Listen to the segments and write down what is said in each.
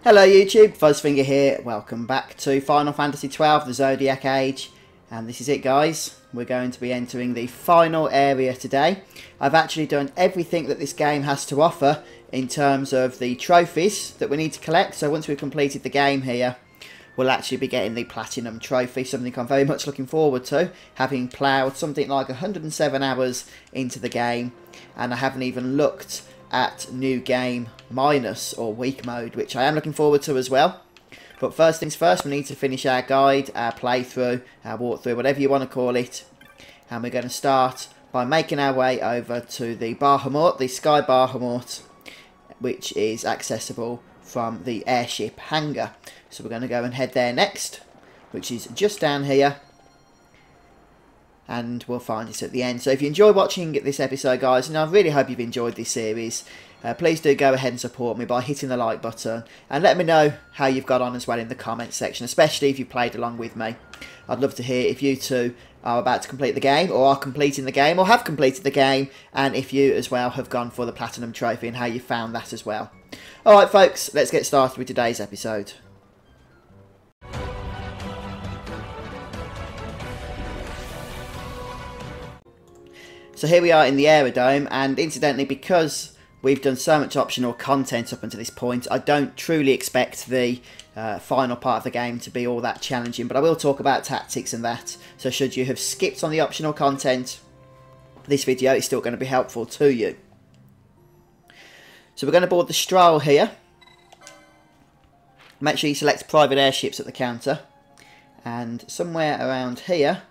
Hello YouTube, Fuzzfinger here, welcome back to Final Fantasy XII The Zodiac Age, and this is it guys, we're going to be entering the final area today. I've actually done everything that this game has to offer in terms of the trophies that we need to collect, so once we've completed the game here, we'll actually be getting the Platinum Trophy, something I'm very much looking forward to, having ploughed something like 107 hours into the game, and I haven't even looked at New Game Minus or Week Mode, which I am looking forward to as well. But first things first, we need to finish our guide, our playthrough, our walkthrough, whatever you want to call it. And we're going to start by making our way over to the Bahamut, the Sky Bahamut, which is accessible from the airship hangar. So we're going to go and head there next, which is just down here. And we'll find it at the end. So if you enjoy watching this episode guys, and I really hope you've enjoyed this series, please do go ahead and support me by hitting the like button, and let me know how you've got on as well in the comments section, especially if you played along with me. I'd love to hear if you two are about to complete the game, or are completing the game, or have completed the game, and if you as well have gone for the Platinum Trophy and how you found that as well. Alright folks, let's get started with today's episode. So here we are in the aerodome, and incidentally, because we've done so much optional content up until this point, I don't truly expect the final part of the game to be all that challenging, but I will talk about tactics and that, so should you have skipped on the optional content, this video is still going to be helpful to you. So we're going to board the Stroll here. Make sure you select private airships at the counter, and somewhere around here,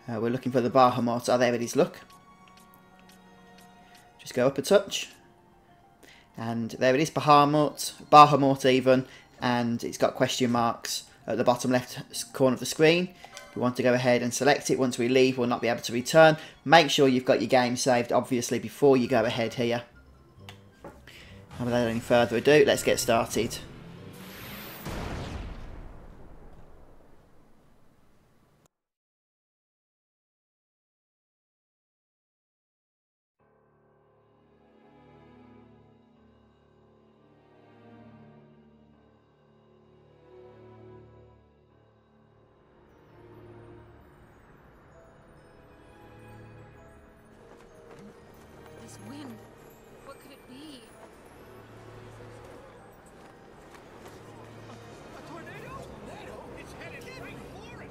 we're looking for the Bahamut. Oh, there it is, look. Just go up a touch. And there it is, Bahamut even. And it's got question marks at the bottom left corner of the screen. We want to go ahead and select it. Once we leave, we'll not be able to return. Make sure you've got your game saved, obviously, before you go ahead here. And without any further ado, let's get started. Wind. What could it be? A tornado? Tornado? It's headed straight for us.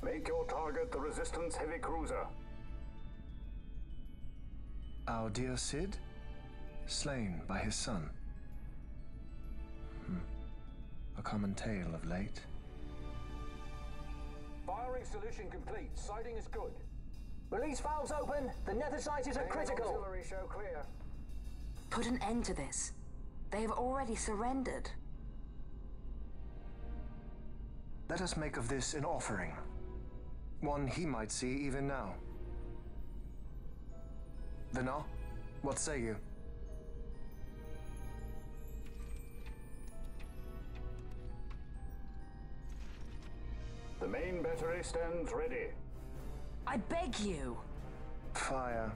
Make your target the Resistance heavy cruiser. Our dear Cid, slain by his son. A common tale of late. Firing solution complete. Sighting is good. Release valves open. The nether sites are critical. Auxiliary show clear. Put an end to this. They have already surrendered. Let us make of this an offering. One he might see even now. Vina, what say you? The main battery stands ready. I beg you. Fire.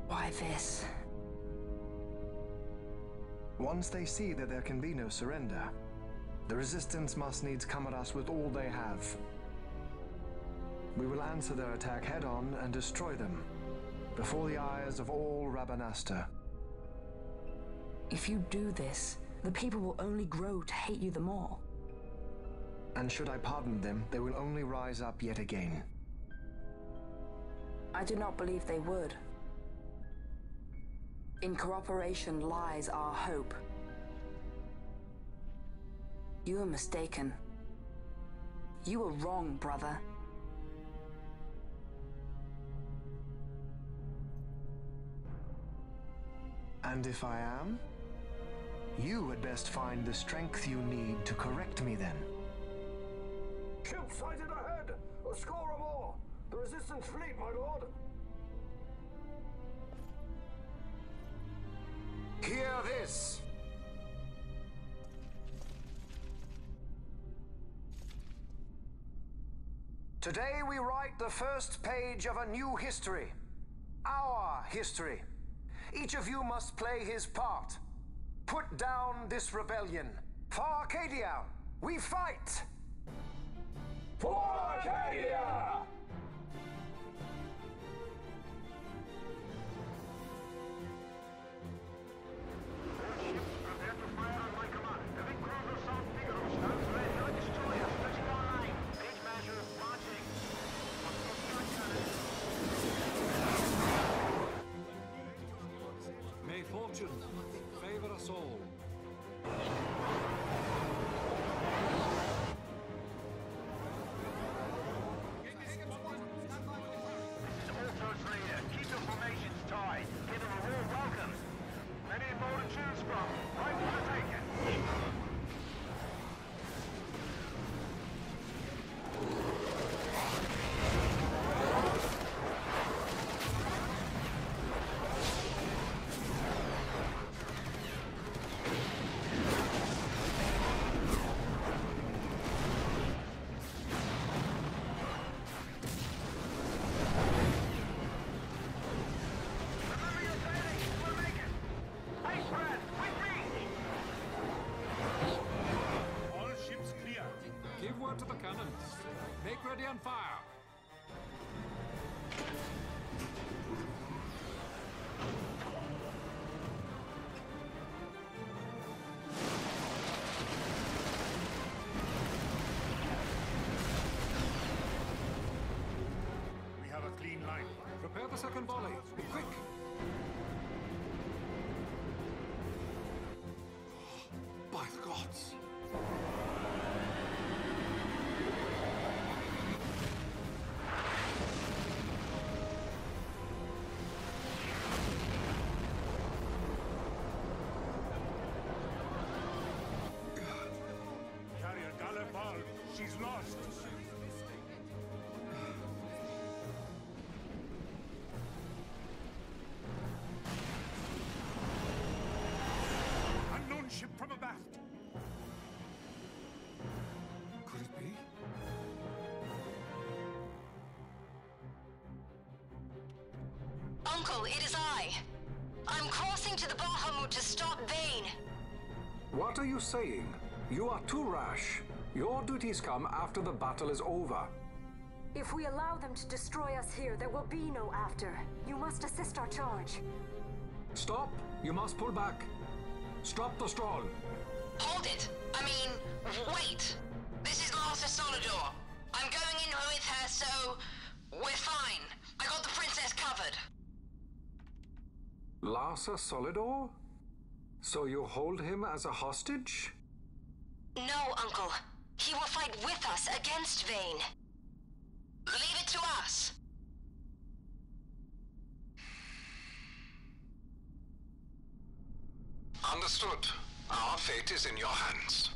Why this? Once they see that there can be no surrender, The Resistance must needs come at us with all they have. We will answer their attack head-on and destroy them, before the eyes of all Rabanastre. If you do this, the people will only grow to hate you the more. And should I pardon them, they will only rise up yet again. I do not believe they would. In cooperation lies our hope. You are mistaken. You are wrong, brother. And if I am? You had best find the strength you need to correct me then. Ship sighted ahead! A score or more! The Resistance fleet, my lord! Hear this! Today we write the first page of a new history. Our history. Each of you must play his part. Put down this rebellion. For Arcadia, we fight! For Arcadia! Prepare to fire on my command. Heavy cruiser South Figaro stands ready. Your destroyer stretching online. Page measure launching. May fortune favor us all. Keep your formations tight. Give them a warm welcome. Many more to choose from. Right for the taking. Give word to the cannons. Make ready and fire. We have a clean line. Prepare the second volley. Be quick. By the gods. Carrier Galefal, she's lost. Unknown ship from abaft. Could it be? Uncle, it is I. I'm crossing to the Bahamut to stop Vane. What are you saying? You are too rash. Your duties come after the battle is over. If we allow them to destroy us here, there will be no after. You must assist our charge. Stop! You must pull back. Stop the stroll. Hold it. I mean, wait. This is Master Solidor. I'm going in with her, so we're fine. I got the princess covered. Larsa Solidor? So you hold him as a hostage? No, Uncle. He will fight with us against Vane. Leave it to us. Understood. Our fate is in your hands.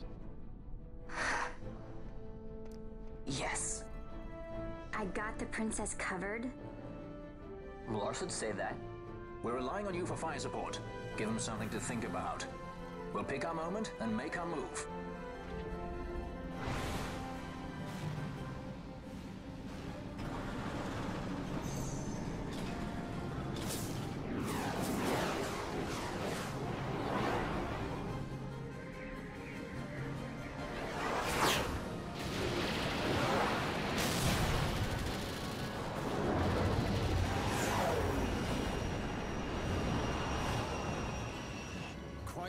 Yes. I got the princess covered. Lars would say that. We're relying on you for fire support. Give them something to think about. We'll pick our moment and make our move.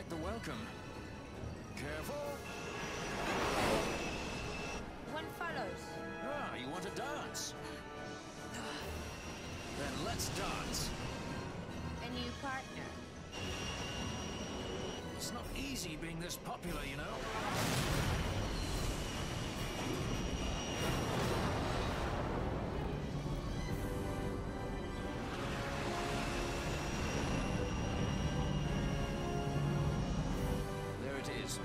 quite the welcome. Careful. One follows. Ah, you want to dance? Then let's dance. A new partner. It's not easy being this popular, you know. There it is.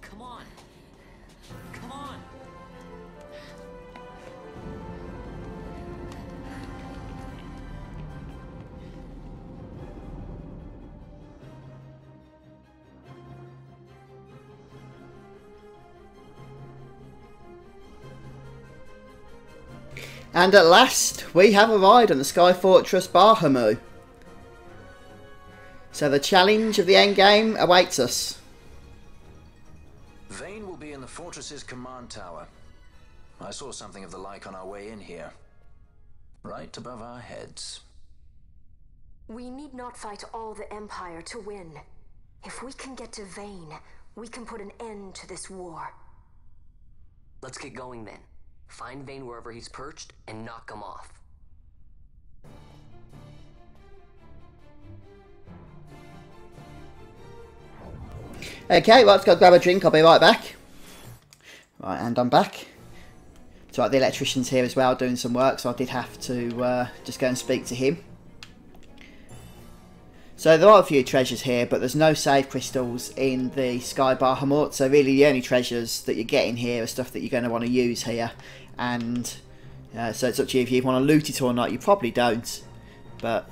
Come on. Come on. And at last, we have arrived on the Sky Fortress Bahamut. So the challenge of the endgame awaits us. Vane will be in the fortress's command tower. I saw something of the like on our way in here. Right above our heads. We need not fight all the Empire to win. If we can get to Vane, we can put an end to this war. Let's get going then. Find Vane wherever he's perched and knock him off. Okay, well, let's go grab a drink. I'll be right back. Right, and I'm back. It's right, the electrician's here as well doing some work, so I did have to just go and speak to him. So there are a few treasures here, but there's no save crystals in the Sky Bahamut, so really the only treasures that you're getting here are stuff that you're going to want to use here. And so it's up to you if you want to loot it or not. You probably don't. But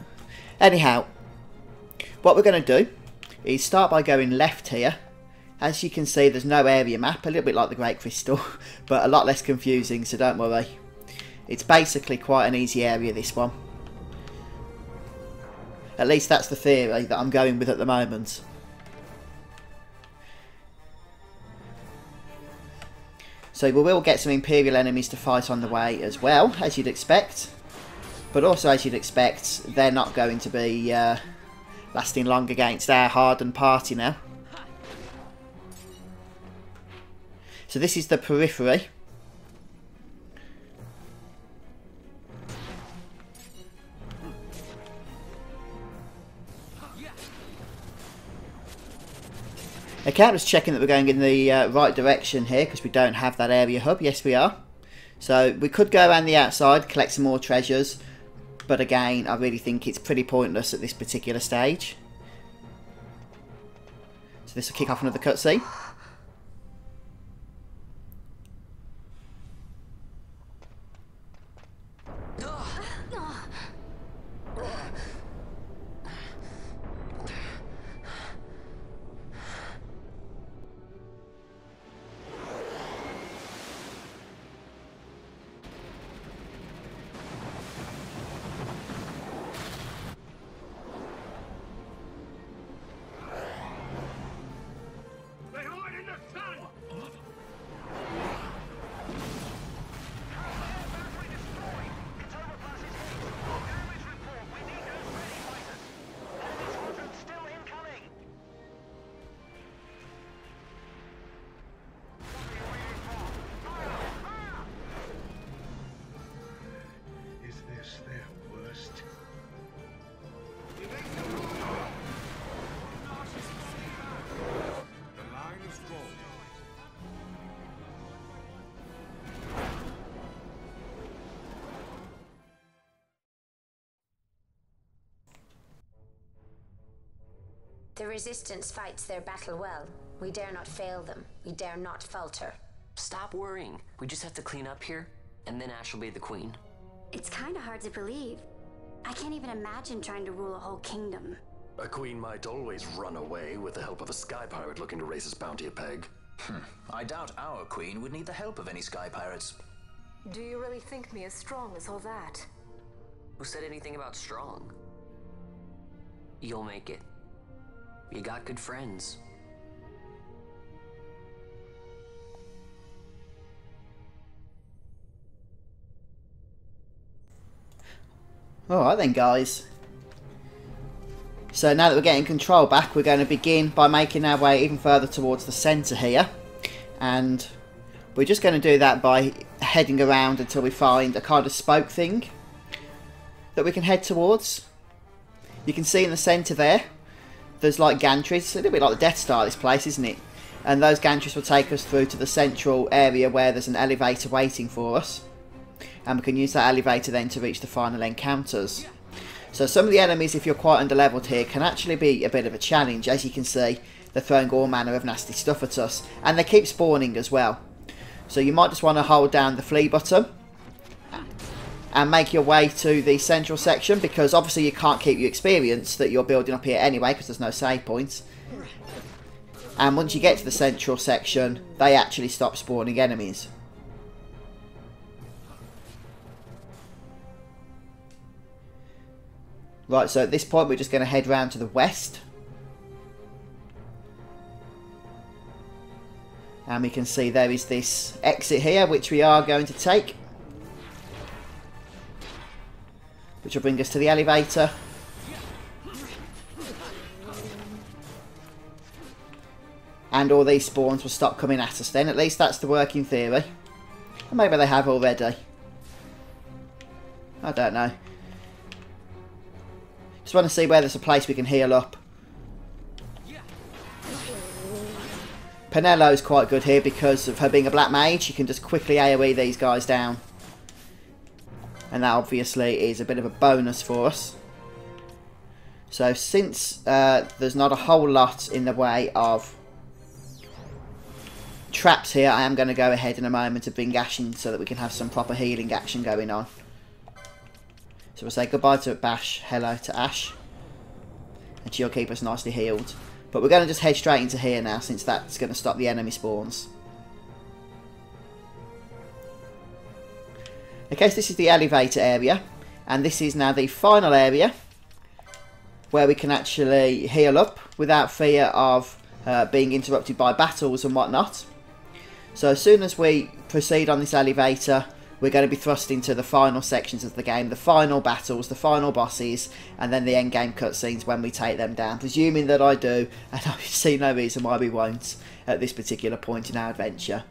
anyhow, what we're going to do is start by going left here. As you can see, there's no area map, a little bit like the Great Crystal, but a lot less confusing, so don't worry. It's basically quite an easy area, this one. At least that's the theory that I'm going with at the moment. So we will get some Imperial enemies to fight on the way as well, as you'd expect. But also, as you'd expect, they're not going to be lasting long against our hardened party now. So this is the periphery. Okay, I'm just checking that we're going in the right direction here, because we don't have that area hub. Yes, we are. So we could go around the outside, collect some more treasures, but again, I really think it's pretty pointless at this particular stage. So this will kick off another cutscene. The Resistance fights their battle well. We dare not fail them. We dare not falter. Stop worrying. We just have to clean up here, and then Ash will be the queen. It's kind of hard to believe. I can't even imagine trying to rule a whole kingdom. A queen might always run away with the help of a sky pirate looking to raise his bounty a peg. I doubt our queen would need the help of any sky pirates. Do you really think me as strong as all that? Who said anything about strong? You'll make it. You got good friends. Alright then, guys. So now that we're getting control back, we're going to begin by making our way even further towards the centre here. And we're just going to do that by heading around until we find a kind of spoke thing that we can head towards. You can see in the centre there, there's like gantries. It's a little bit like the Death Star, this place, isn't it? And those gantries will take us through to the central area where there's an elevator waiting for us. And we can use that elevator then to reach the final encounters. So some of the enemies, if you're quite underleveled here, can actually be a bit of a challenge. As you can see, they're throwing all manner of nasty stuff at us. And they keep spawning as well. So you might just want to hold down the flee button and make your way to the central section, because obviously you can't keep your experience that you're building up here anyway, because there's no save points. And once you get to the central section, they actually stop spawning enemies. Right, so at this point we're just going to head round to the west. And we can see there is this exit here, which we are going to take. Which will bring us to the elevator. And all these spawns will stop coming at us then. At least that's the working theory. Or maybe they have already. I don't know. Just want to see where there's a place we can heal up. Penello's quite good here because of her being a black mage. She can just quickly AoE these guys down. And that obviously is a bit of a bonus for us. So since there's not a whole lot in the way of traps here, I am going to go ahead in a moment to bring Ash in so that we can have some proper healing action going on. So we'll say goodbye to Bash, hello to Ash. And she'll keep us nicely healed. But we're going to just head straight into here now, since that's going to stop the enemy spawns. Okay, so this is the elevator area. And this is now the final area where we can actually heal up without fear of being interrupted by battles and whatnot. So as soon as we proceed on this elevator, we're going to be thrust into the final sections of the game, the final battles, the final bosses, and then the end game cutscenes when we take them down. Presuming that I do, and I see no reason why we won't at this particular point in our adventure.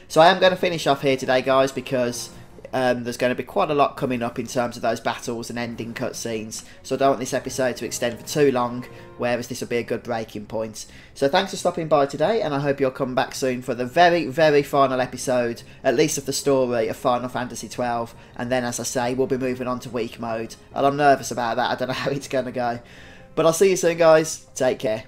So I am going to finish off here today, guys, because there's going to be quite a lot coming up in terms of those battles and ending cutscenes. So I don't want this episode to extend for too long, whereas this will be a good breaking point. So thanks for stopping by today, and I hope you'll come back soon for the very, very final episode, at least of the story of Final Fantasy XII. And then, as I say, we'll be moving on to week mode. And I'm nervous about that. I don't know how it's going to go. But I'll see you soon, guys. Take care.